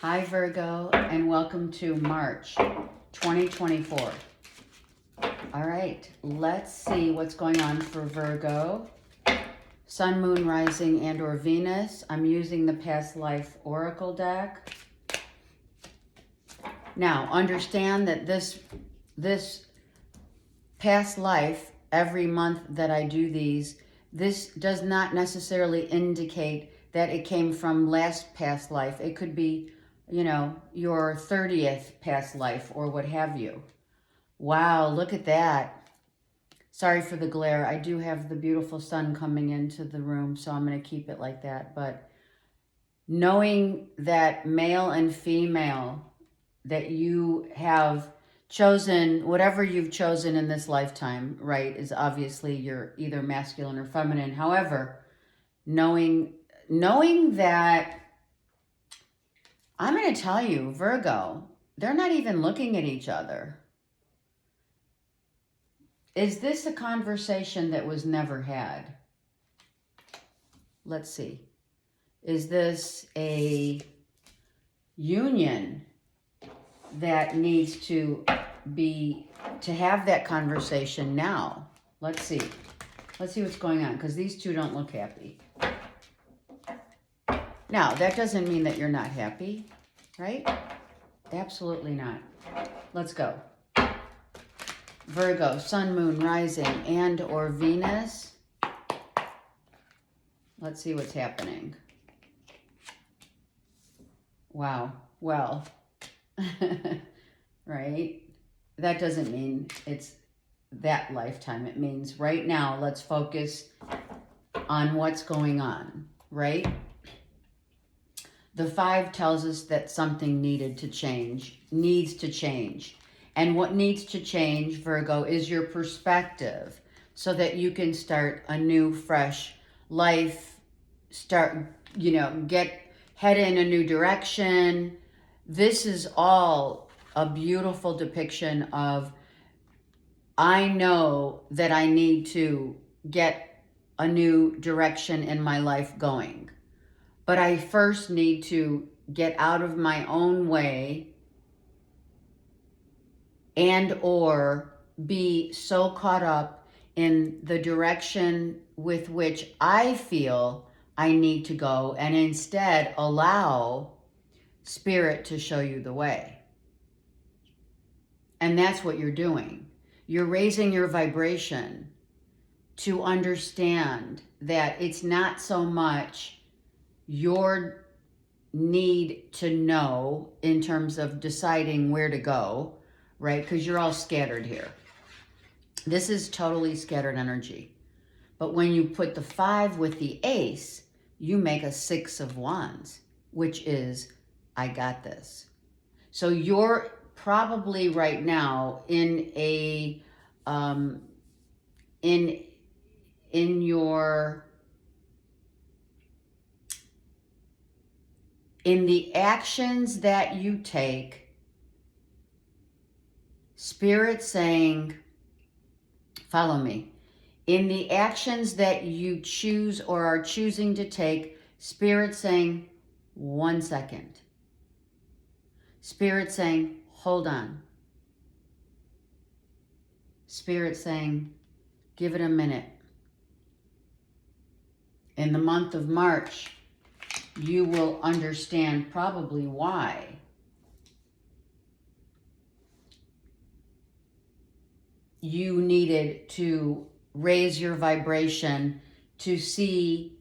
Hi Virgo, and welcome to March 2024. All right, let's see what's going on for Virgo. Sun, Moon, Rising, and or Venus. I'm using the Past Life Oracle deck. Now, understand that this past life, every month that I do these, this does not necessarily indicate that it came from last past life. It could be, you know, your 30th past life or what have you. Wow, look at that. Sorry for the glare. I do have the beautiful sun coming into the room, so I'm going to keep it like that. But knowing that male and female, that you have chosen, whatever you've chosen in this lifetime, right, is obviously you're either masculine or feminine. However, knowing that, I'm going to tell you, Virgo, they're not even looking at each other. Is this a conversation that was never had? Let's see. Is this a union that needs to have that conversation now? Let's see. Let's see what's going on, because these two don't look happy. Now, that doesn't mean that you're not happy, right? Absolutely not. Let's go. Virgo, Sun, Moon, Rising, and or Venus. Let's see what's happening. Wow. Well, right? That doesn't mean it's that lifetime. It means right now, let's focus on what's going on, right? The 5 tells us that something needs to change. And what needs to change, Virgo, is your perspective so that you can start a new, fresh life, head in a new direction. This is all a beautiful depiction of, I know that I need to get a new direction in my life going. But I first need to get out of my own way and or be so caught up in the direction with which I feel I need to go, and instead allow Spirit to show you the way. And that's what you're doing. You're raising your vibration to understand that it's not so much your need to know in terms of deciding where to go, right? Because you're all scattered here. This is totally scattered energy. But when you put the 5 with the ace, you make a 6 of wands, which is, I got this. So you're probably right now in a, in the actions that you take, Spirit saying, follow me. In the actions that you choose or are choosing to take, Spirit saying, 1 second. Spirit saying, hold on. Spirit saying, give it a minute. In the month of March, you will understand probably why you needed to raise your vibration to see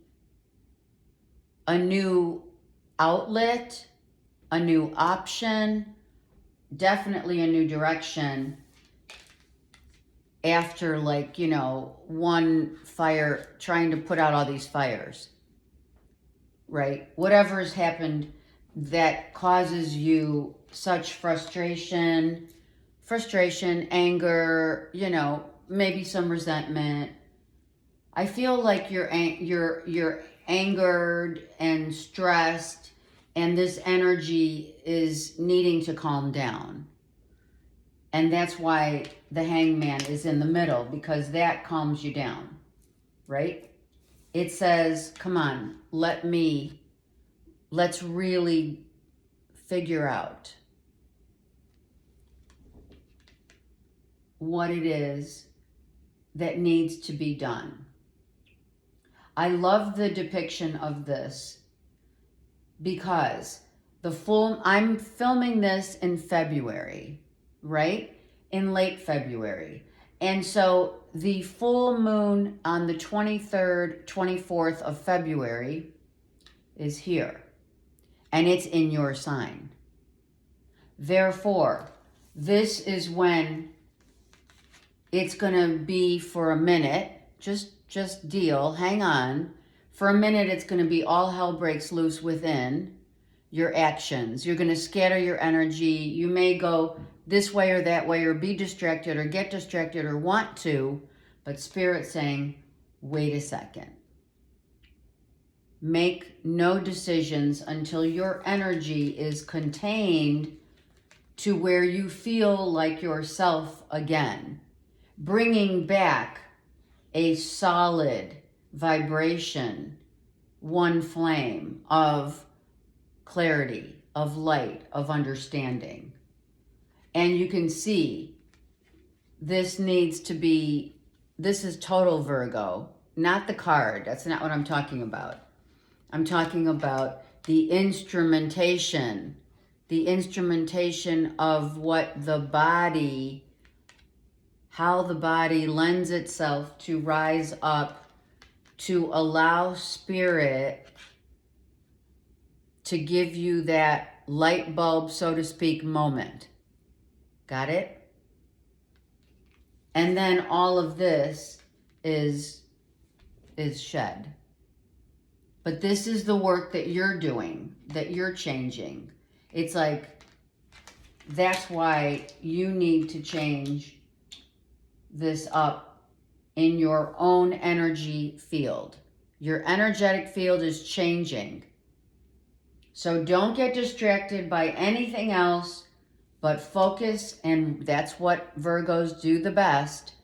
a new outlet, a new option, definitely a new direction after, like, one fire, trying to put out all these fires, right? Whatever has happened that causes you such frustration, anger, maybe some resentment. I feel like you're angered and stressed, and this energy is needing to calm down. And that's why the Hangman is in the middle, because that calms you down, right? It says, come on, let's really figure out what it is that needs to be done. I love the depiction of this because I'm filming this in February, right? In late February. And so the full moon on the 23rd, 24th of February is here. And it's in your sign. Therefore, this is when it's going to be for a minute. Just deal. Hang on. For a minute, it's going to be all hell breaks loose within your actions. You're going to scatter your energy. You may go this way or that way or be distracted or get distracted or want to, but Spirit's saying, wait a second. Make no decisions until your energy is contained to where you feel like yourself again. Bringing back a solid vibration, one flame of clarity, of light, of understanding. And you can see this is total Virgo, not the card. That's not what I'm talking about. I'm talking about the instrumentation of what the body, how the body lends itself to rise up, to allow Spirit to give you that light bulb, so to speak, moment. Got it? And then all of this is shed. But this is the work that you're doing, that you're changing. It's like, that's why you need to change this up in your own energy field. Your energetic field is changing. So don't get distracted by anything else, but focus, and that's what Virgos do the best.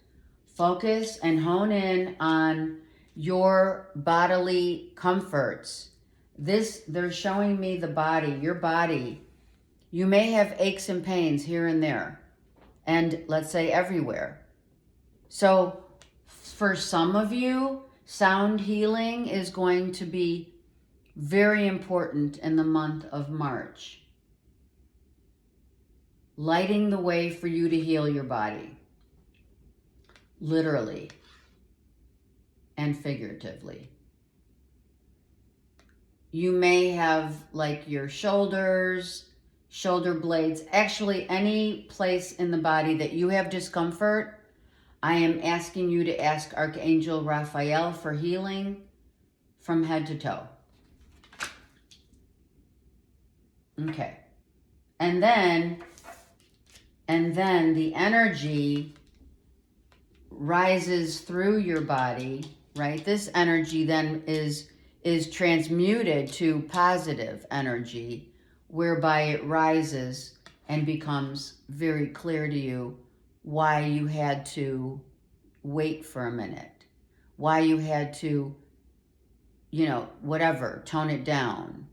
Focus and hone in on your bodily comforts. They're showing me the body, your body. You may have aches and pains here and there, and let's say everywhere. So for some of you, sound healing is going to be very important in the month of March. Lighting the way for you to heal your body. Literally and figuratively. You may have like your shoulders, shoulder blades, actually any place in the body that you have discomfort. I am asking you to ask Archangel Raphael for healing from head to toe. Okay. And then the energy rises through your body, right? This energy then is transmuted to positive energy, whereby it rises and becomes very clear to you why you had to wait for a minute, why you had to, whatever, tone it down.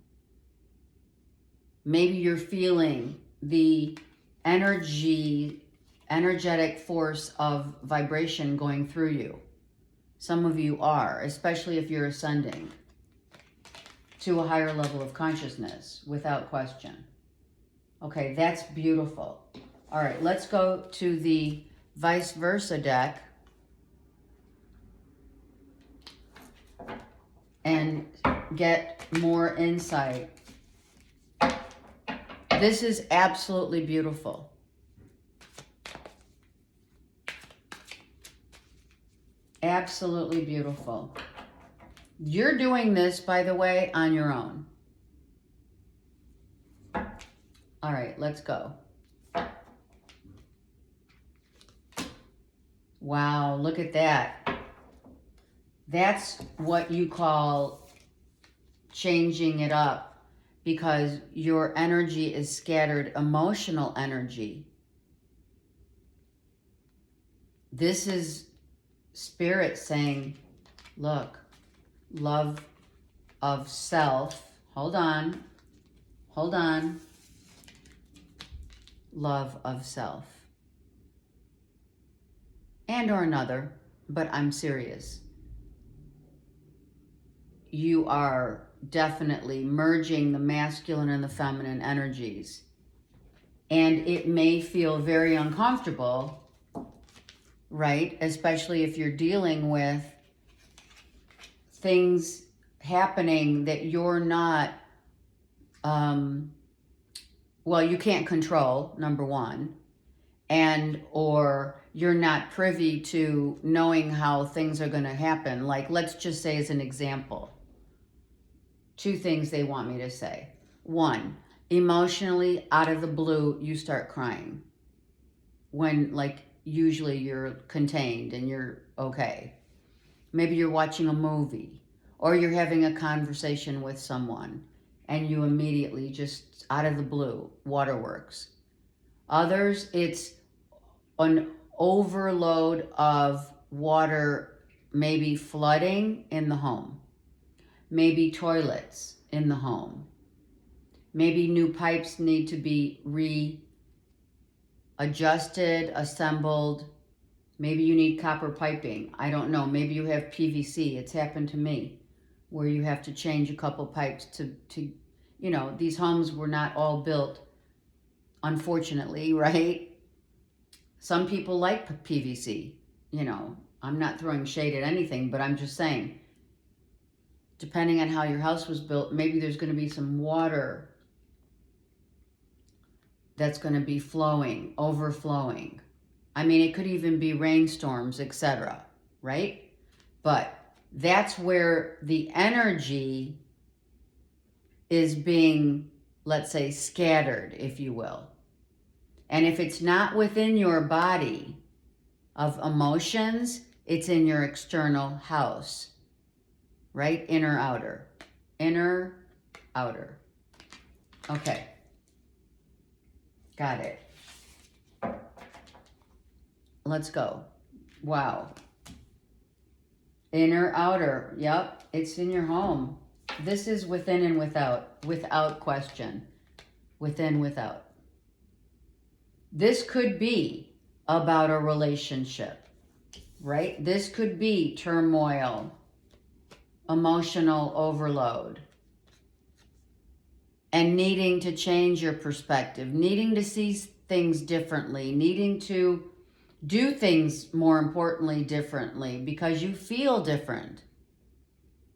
Maybe you're feeling the energetic force of vibration going through you. Some of you are, especially if you're ascending to a higher level of consciousness, without question. Okay, that's beautiful. All right, let's go to the vice versa deck and get more insight. This is absolutely beautiful. Absolutely beautiful. You're doing this, by the way, on your own. All right, let's go. Wow, look at that. That's what you call changing it up, because your energy is scattered emotional energy. This is Spirit saying, look, love of self. Hold on. love of self. And or another, but I'm serious. You are definitely merging the masculine and the feminine energies. And it may feel very uncomfortable, right? Especially if you're dealing with things happening that you're not, you can't control, number one, and or you're not privy to knowing how things are going to happen. Like, let's just say as an example, two things they want me to say. One, emotionally, out of the blue, you start crying when, like, usually you're contained and you're okay. Maybe you're watching a movie or you're having a conversation with someone and you immediately just out of the blue, waterworks. Others, it's an overload of water, maybe flooding in the home, maybe toilets in the home, maybe new pipes need to be readjusted, assembled. Maybe you need copper piping. I don't know. Maybe you have PVC. It's happened to me where you have to change a couple pipes to these homes were not all built, unfortunately, right? Some people like PVC. I'm not throwing shade at anything, but I'm just saying, depending on how your house was built, maybe there's going to be some water that's going to be flowing, overflowing. I mean, it could even be rainstorms, etc., right? But that's where the energy is being, let's say, scattered, if you will. And if it's not within your body of emotions, it's in your external house, right? Inner, outer. Inner, outer. Okay. Got it. Let's go. Wow. Inner, outer. Yep. It's in your home. This is within and without question. Within, without. This could be about a relationship, right? This could be turmoil, emotional overload, and needing to change your perspective, needing to see things differently, needing to do things, more importantly, differently, because you feel different.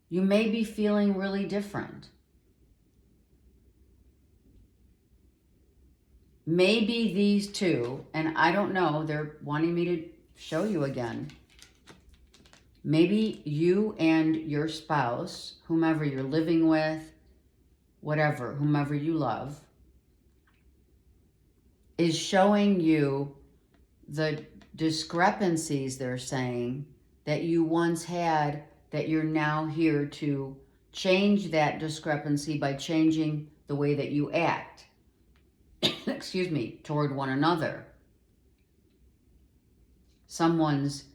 You may be feeling really different. Maybe these two, and I don't know, they're wanting me to show you again. Maybe you and your spouse, whomever you're living with, whatever, whomever you love, is showing you the discrepancies, they're saying, that you once had, that you're now here to change that discrepancy by changing the way that you act, excuse me, toward one another. Someone's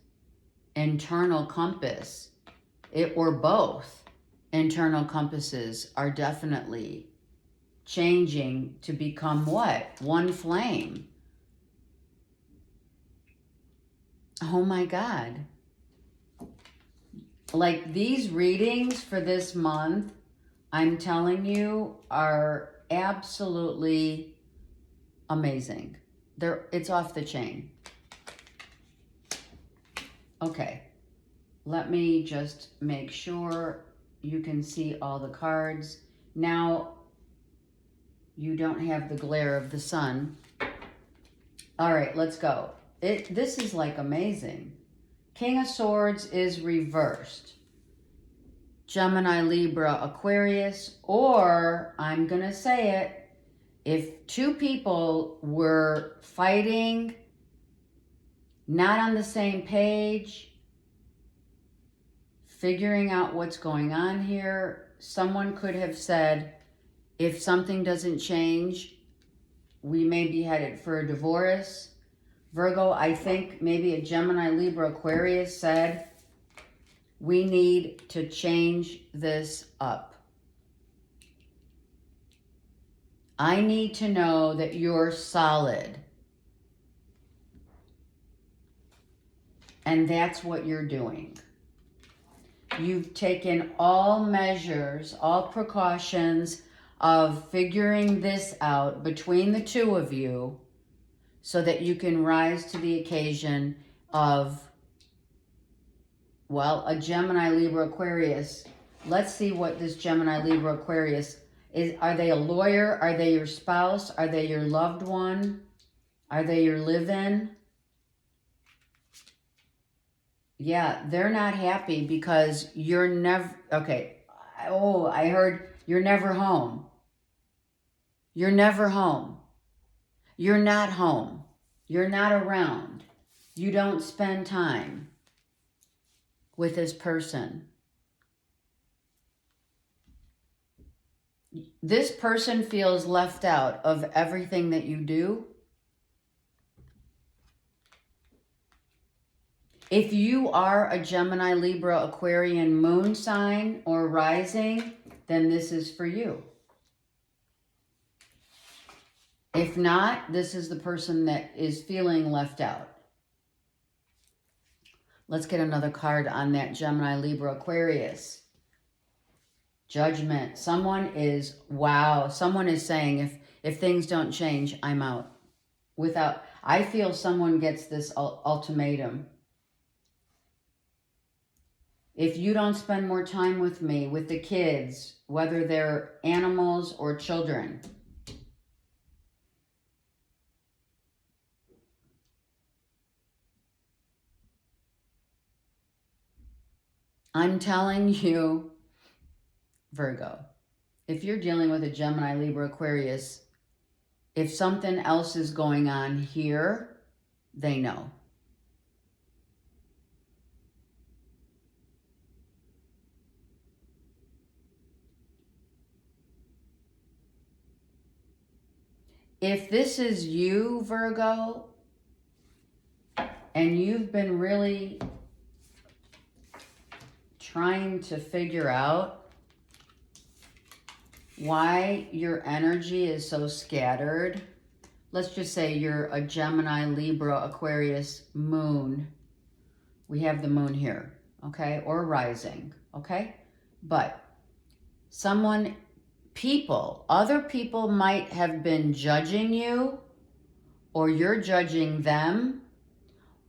internal compass, or both internal compasses are definitely changing to become what? One flame. Oh my God. Like, these readings for this month, I'm telling you, are absolutely amazing. It's off the chain. Okay. Let me just make sure you can see all the cards. Now, you don't have the glare of the sun. All right, let's go. This is like amazing. King of Swords is reversed. Gemini, Libra, Aquarius, or I'm going to say it, if two people were fighting, not on the same page, figuring out what's going on here, someone could have said, if something doesn't change, we may be headed for a divorce. Virgo, I think maybe a Gemini, Libra, Aquarius said, we need to change this up. I need to know that you're solid. And that's what you're doing. You've taken all measures, all precautions of figuring this out between the two of you so that you can rise to the occasion of, well, a Gemini, Libra, Aquarius. Let's see what this Gemini, Libra, Aquarius is. Are they a lawyer? Are they your spouse? Are they your loved one? Are they your live-in? Yeah, they're not happy because you're never, okay. Oh, I heard you're never home. You're never home. You're not home. You're not around. You don't spend time with this person. This person feels left out of everything that you do. If you are a Gemini, Libra, Aquarian moon sign or rising, then this is for you. If not, this is the person that is feeling left out. Let's get another card on that Gemini, Libra, Aquarius. Judgment. Someone is, wow, someone is saying, if things don't change, I'm out. I feel someone gets this ultimatum. If you don't spend more time with me, with the kids, whether they're animals or children, I'm telling you, Virgo, if you're dealing with a Gemini, Libra, Aquarius, if something else is going on here, they know. If this is you, Virgo, and you've been really trying to figure out why your energy is so scattered, let's just say you're a Gemini, Libra, Aquarius moon. We have the moon here, okay? Or rising, okay? But other people might have been judging you, or you're judging them,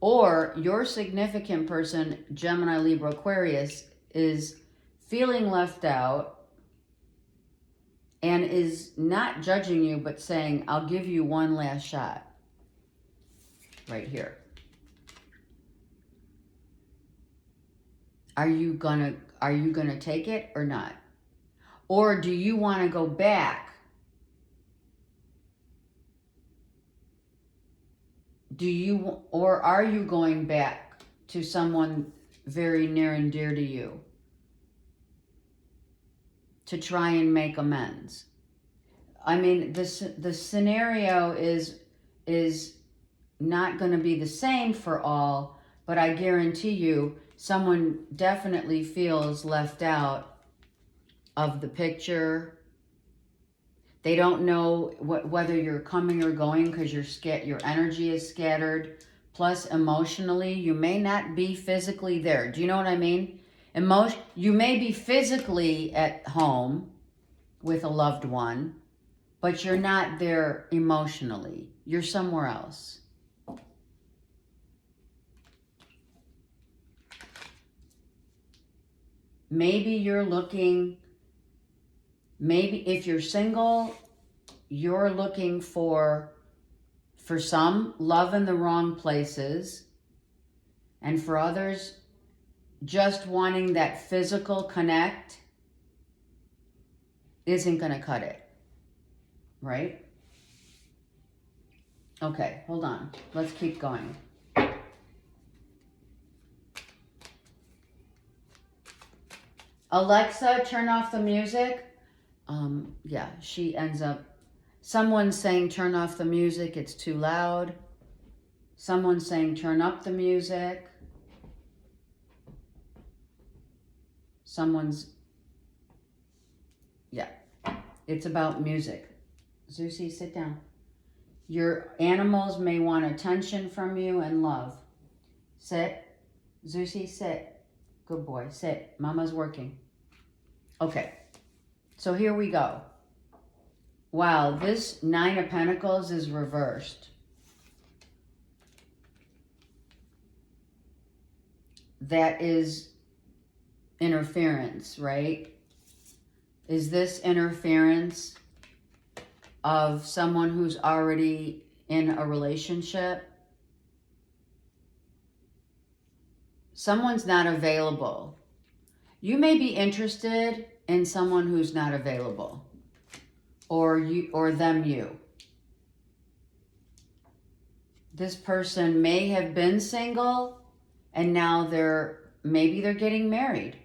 or your significant person, Gemini, Libra, Aquarius, is feeling left out and is not judging you, but saying, I'll give you one last shot. Right here. Are you gonna take it or not? Or do you want to go back? Or are you going back to someone very near and dear to you to try and make amends? I mean, the scenario is not going to be the same for all, but I guarantee you someone definitely feels left out of the picture. They don't know whether you're coming or going because your energy is scattered. Plus, emotionally, you may not be physically there. Do you know what I mean? You may be physically at home with a loved one, but you're not there emotionally. You're somewhere else. Maybe if you're single, you're looking for some, love in the wrong places. And for others, just wanting that physical connect isn't going to cut it. Right? Okay, hold on. Let's keep going. Alexa, turn off the music. Yeah, she ends up, someone's saying turn off the music, it's too loud. Someone's saying turn up the music. Yeah, it's about music. Zeusy, sit down. Your animals may want attention from you and love. Sit. Zeusy, sit. Good boy. Sit. Mama's working. Okay. So here we go. Wow, this Nine of Pentacles is reversed. That is interference, right? Is this interference of someone who's already in a relationship? Someone's not available. You may be interested in someone who's not available, or you. This person may have been single and now maybe they're getting married.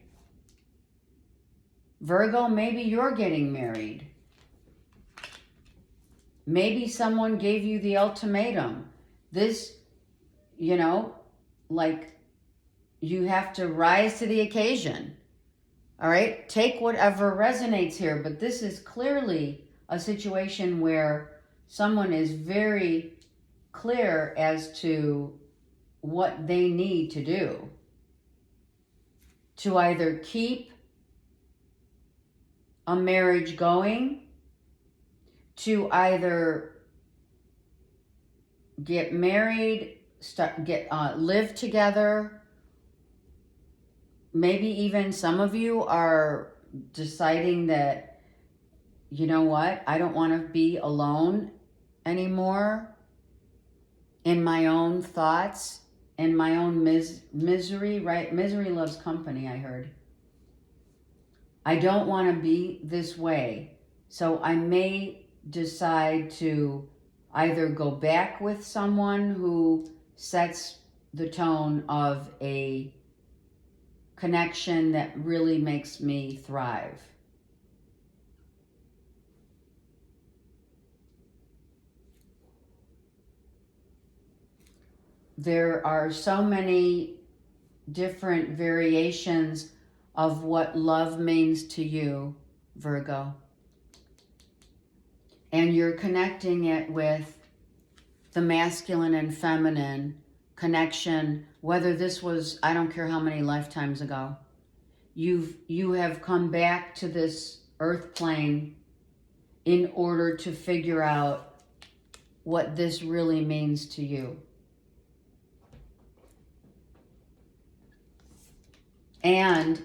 Virgo, maybe you're getting married. Maybe someone gave you the ultimatum. This, like, you have to rise to the occasion. All right? Take whatever resonates here. But this is clearly a situation where someone is very clear as to what they need to do to either keep a marriage going, to either get married, live together. Maybe even some of you are deciding that, you know what, I don't want to be alone anymore in my own thoughts, in my own misery, right? Misery loves company, I heard. I don't want to be this way. So I may decide to either go back with someone who sets the tone of a connection that really makes me thrive. There are so many different variations of what love means to you, Virgo. And you're connecting it with the masculine and feminine connection, whether this was, I don't care how many lifetimes ago. You have come back to this earth plane in order to figure out what this really means to you. And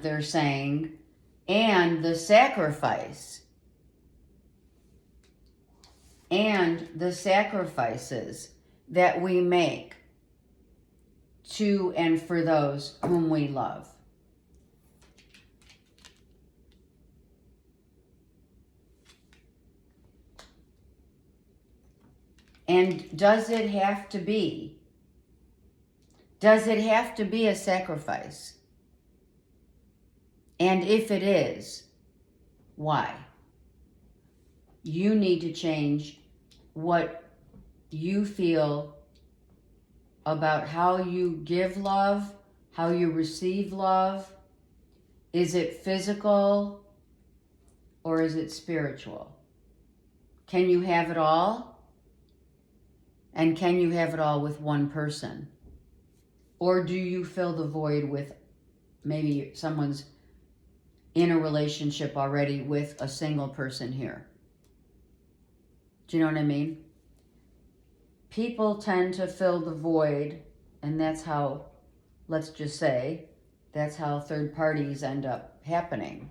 they're saying, and the sacrifice. And the sacrifices that we make to and for those whom we love. And does it have to be? Does it have to be a sacrifice? And if it is, why? You need to change what you feel about how you give love, how you receive love. Is it physical or is it spiritual? Can you have it all? And can you have it all with one person? Or do you fill the void with maybe someone's in a relationship already with a single person here? Do you know what I mean? People tend to fill the void, and that's how, let's just say, that's how third parties end up happening.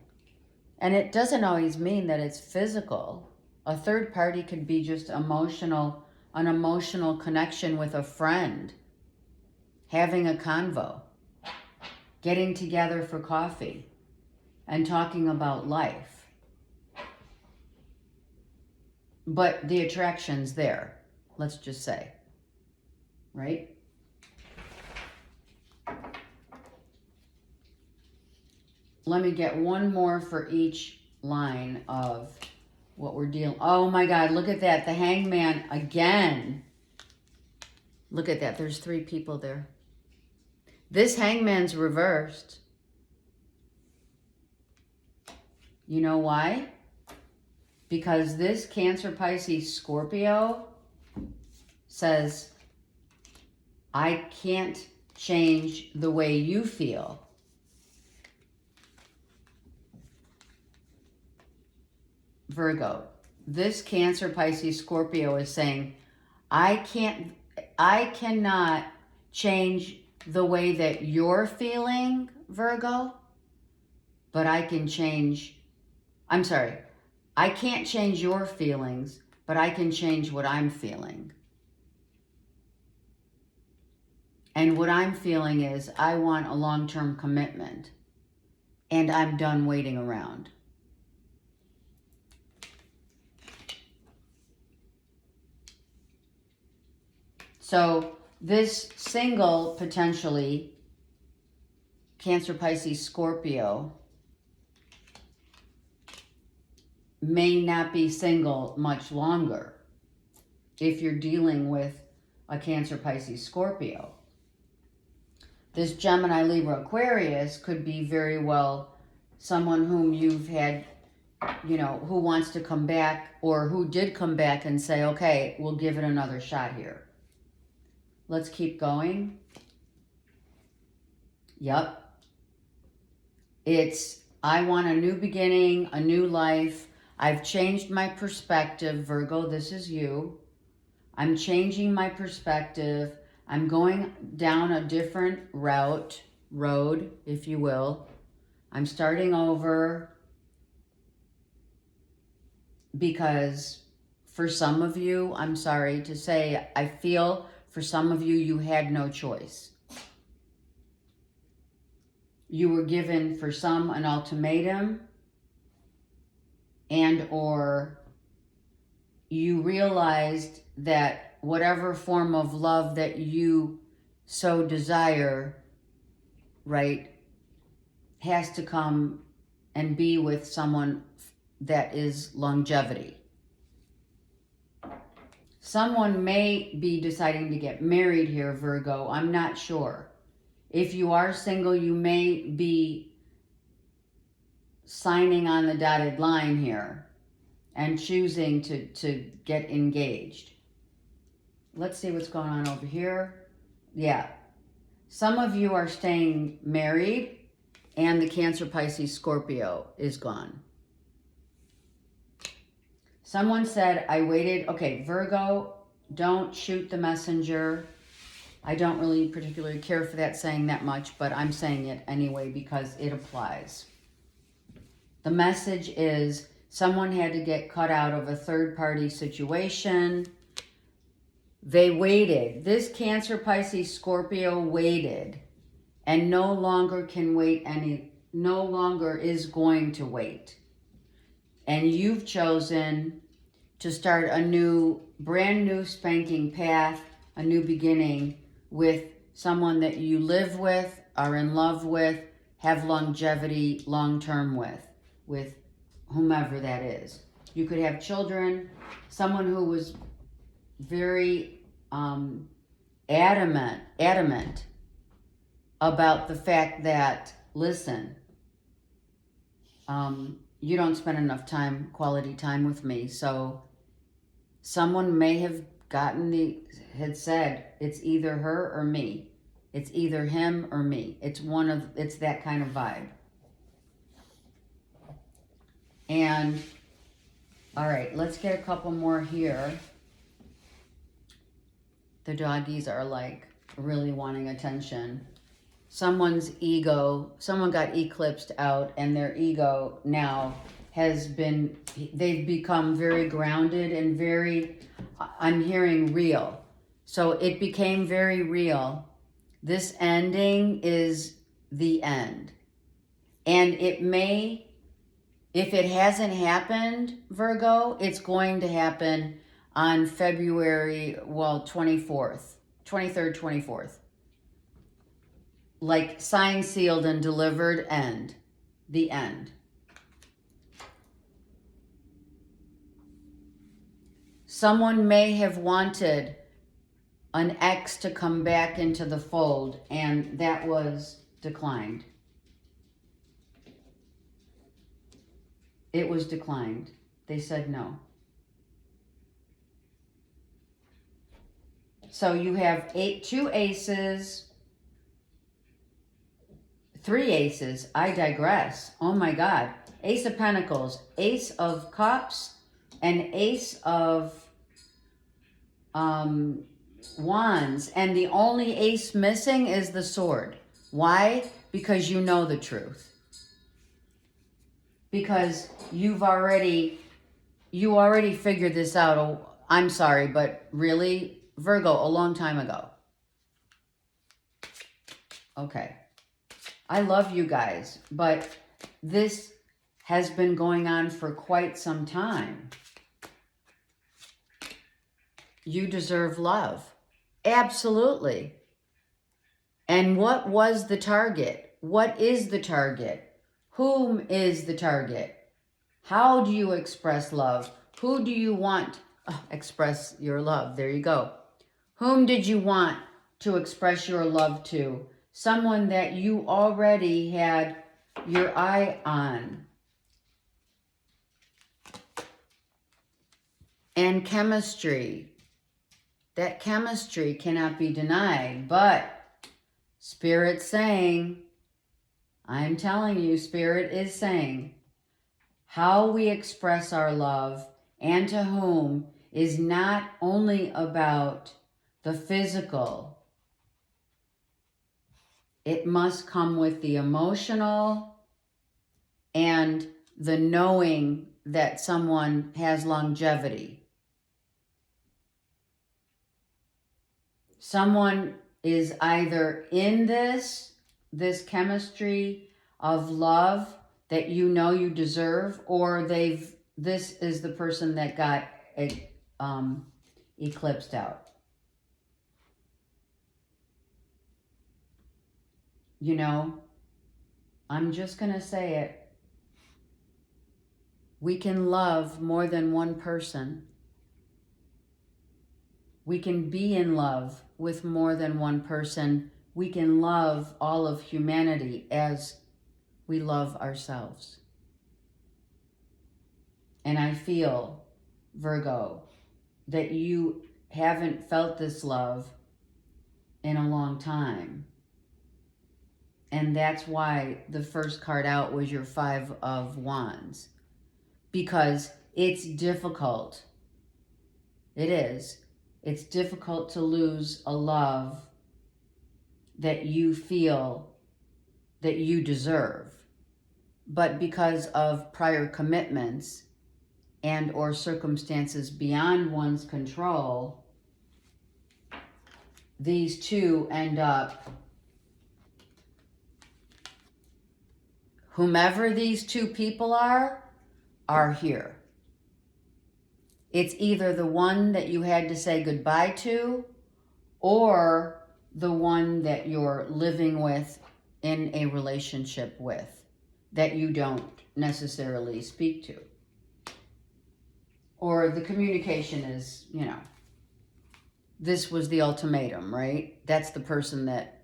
And it doesn't always mean that it's physical. A third party could be just an emotional connection with a friend, having a convo, getting together for coffee, and talking about life. But the attraction's there, let's just say, right? Let me get one more for each line of what we're dealing. Oh my God, look at that, the Hangman again. Look at that, there's 3 people there. This Hangman's reversed. You know why? Because this Cancer, Pisces, Scorpio says, I can't change the way you feel. Virgo, this Cancer, Pisces, Scorpio is saying, I cannot change the way that you're feeling, Virgo, but I can change, I can't change your feelings, but I can change what I'm feeling. And what I'm feeling is I want a long-term commitment, and I'm done waiting around. So this single, potentially, Cancer, Pisces, Scorpio, may not be single much longer if you're dealing with a Cancer, Pisces, Scorpio. This Gemini, Libra, Aquarius could be very well someone whom you've had, who wants to come back or who did come back and say, okay, we'll give it another shot here. Let's keep going. Yep. It's, I want a new beginning, a new life. I've changed my perspective, Virgo, this is you. I'm changing my perspective. I'm going down a different road, if you will. I'm starting over because for some of you, I'm sorry to say, I feel for some of you, you had no choice. You were given, for some, an ultimatum, and or you realized that whatever form of love that you so desire, right, has to come and be with someone that is longevity. Someone may be deciding to get married here, Virgo. I'm not sure. If you are single, you may be signing on the dotted line here and choosing to get engaged. Let's see what's going on over here. Yeah. Some of you are staying married and the Cancer, Pisces, Scorpio is gone. Someone said, I waited. Okay, Virgo, don't shoot the messenger. I don't really particularly care for that saying that much, but I'm saying it anyway because it applies. The message is someone had to get cut out of a third-party situation. They waited. This Cancer, Pisces, Scorpio waited and no longer can wait no longer is going to wait. And you've chosen to start a brand new spanking path, a new beginning with someone that you live with, are in love with, have longevity long-term with whomever that is. You could have children, someone who was very adamant about the fact that, listen, you don't spend enough quality time with me. So someone may have had said, it's either her or me. It's either him or me. It's that kind of vibe. And, all right, let's get a couple more here. The doggies are like really wanting attention. Someone's ego, someone got eclipsed out and their ego now they've become very grounded and very, I'm hearing real. So it became very real. This ending is the end. And it may, if it hasn't happened, Virgo, it's going to happen on February, 23rd, 24th. Like signed, sealed, and delivered, end. The end. Someone may have wanted an ex to come back into the fold, and that was declined. It was declined. They said no. So you have 2 aces, 3 aces. I digress. Oh my God. Ace of Pentacles, Ace of Cups, and Ace of Wands. And the only ace missing is the sword. Why? Because you know the truth. Because you already figured this out. Oh, I'm sorry, but really, Virgo, a long time ago. Okay. I love you guys, but this has been going on for quite some time. You deserve love. Absolutely. And what was the target? What is the target? Whom is the target? How do you express love? Who do you want express your love? There you go. Whom did you want to express your love to? Someone that you already had your eye on. And chemistry. That chemistry cannot be denied, but Spirit's saying, I'm telling you, Spirit is saying, how we express our love and to whom is not only about the physical. It must come with the emotional and the knowing that someone has longevity. Someone is either in this chemistry of love that you know you deserve, or this is the person that got eclipsed out. You know, I'm just going to say it. We can love more than one person. We can be in love with more than one person. We can love all of humanity as we love ourselves. And I feel, Virgo, that you haven't felt this love in a long time. And that's why the first card out was your 5 of Wands. Because it's difficult. It is. It's difficult to lose a love that you feel that you deserve. But because of prior commitments and or circumstances beyond one's control, these two end up, whomever these two people are here. It's either the one that you had to say goodbye to or the one that you're living with in a relationship with that you don't necessarily speak to. Or the communication is, you know, this was the ultimatum, right? That's the person that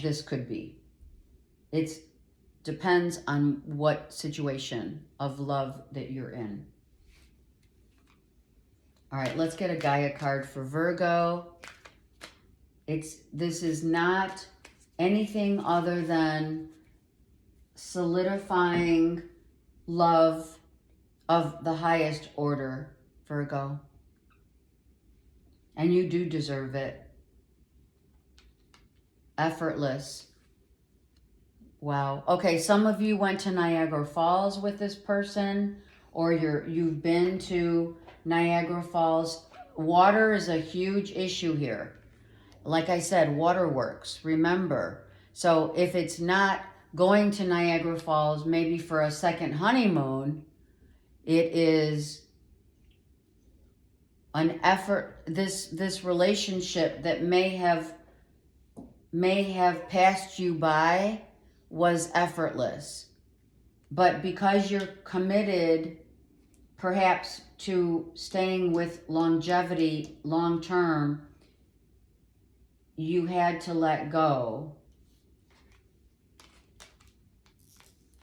this could be. It depends on what situation of love that you're in. All right, let's get a Gaia card for Virgo. This is not anything other than solidifying love of the highest order, Virgo. And you do deserve it. Effortless. Wow. Okay, some of you went to Niagara Falls with this person, or you've been to Niagara Falls. Water is a huge issue here. Like I said, waterworks, remember. So if it's not going to Niagara Falls, maybe for a second honeymoon, it is an effort, this relationship that may have passed you by was effortless. But because you're committed perhaps to staying with longevity long term, you had to let go.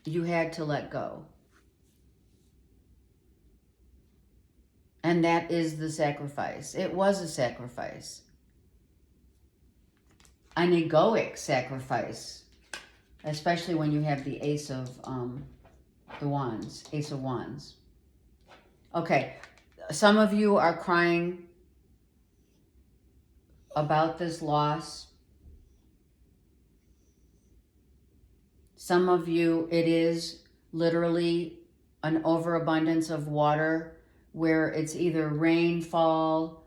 You had to let go. And that is the sacrifice. It was a sacrifice. An egoic sacrifice. Especially when you have the Ace of Wands. Ace of Wands. Okay. Some of you are crying about this loss. Some of you, it is literally an overabundance of water where it's either rainfall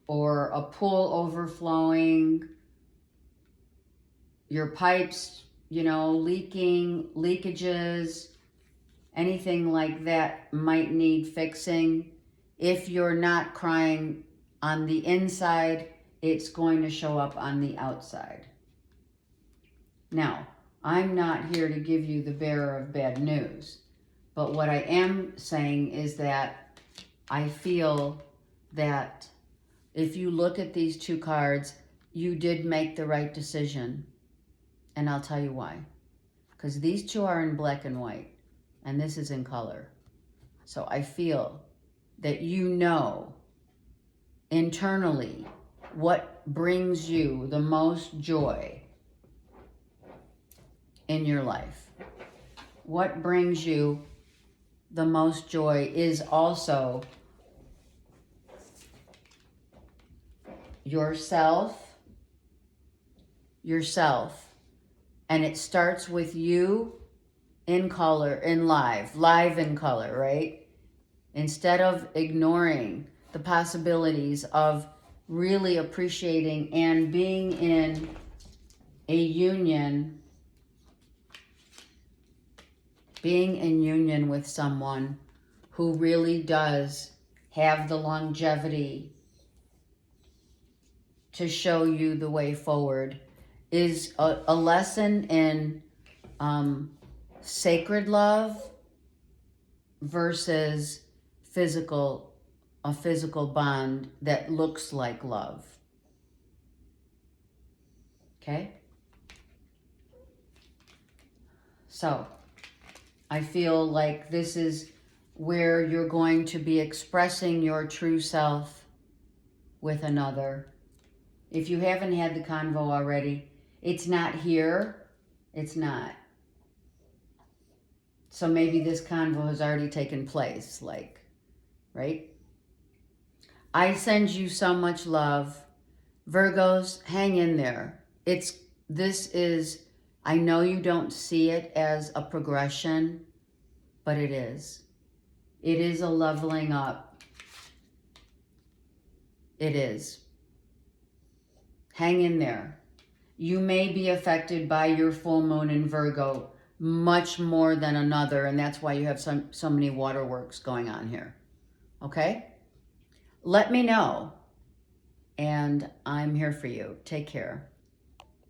or a pool overflowing, your pipes, leaking, leakages, anything like that might need fixing. If you're not crying on the inside, it's going to show up on the outside. Now, I'm not here to give you the bearer of bad news, but what I am saying is that I feel that if you look at these two cards, you did make the right decision. And I'll tell you why. Because these two are in black and white, and this is in color. So I feel that you know internally what brings you the most joy in your life. What brings you the most joy is also yourself, and it starts with you in color, in live in color, right? Instead of ignoring the possibilities of really appreciating and being in a union, being in union with someone who really does have the longevity to show you the way forward is a lesson in sacred love versus a physical bond that looks like love. Okay? So, I feel like this is where you're going to be expressing your true self with another. If you haven't had the convo already, it's not here. It's not. So maybe this convo has already taken place, right? I send you so much love. Virgos, hang in there. I know you don't see it as a progression, but it is. It is a leveling up. It is. Hang in there. You may be affected by your full moon in Virgo much more than another, and that's why you have so many waterworks going on here. Okay? Let me know, and I'm here for you. Take care.